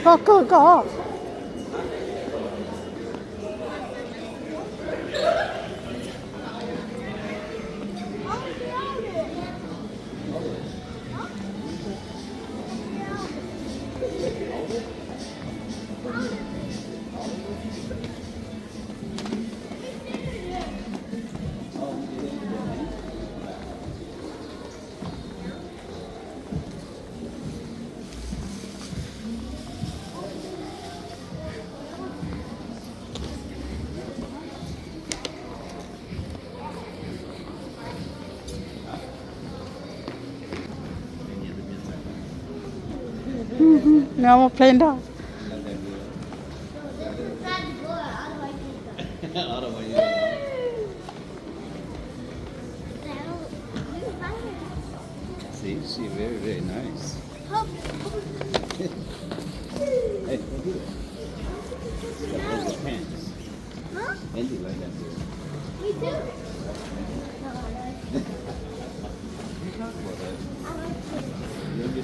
go. Now I'm playing down. See, she very, very nice. Hey, go do it. Got those pants. Huh? Andy like that too. Me too. You talk about that. I like it. You do.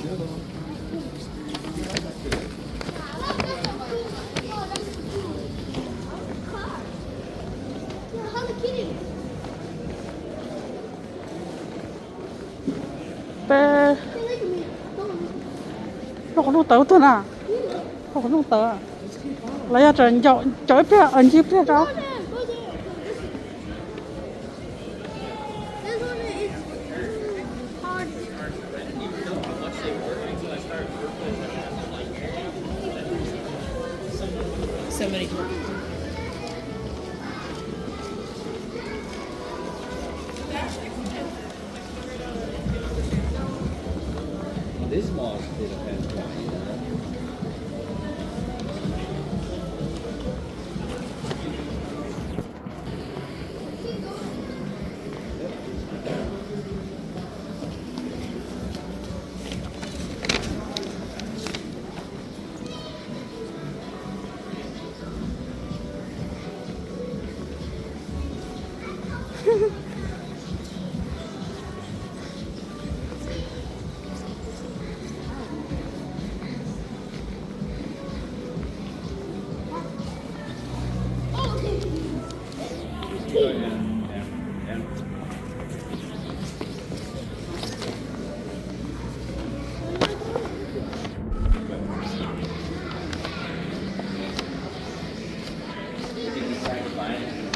Hello Kitty. Bé, They like me. nó có lúc tớ thôi à? Nó có lúc tớ à? Lấy ra trời chói bé, ẩn chip bé đó. Go there. This one is hard. So many. This mall did a pants one, you know. You think he's trying to find it?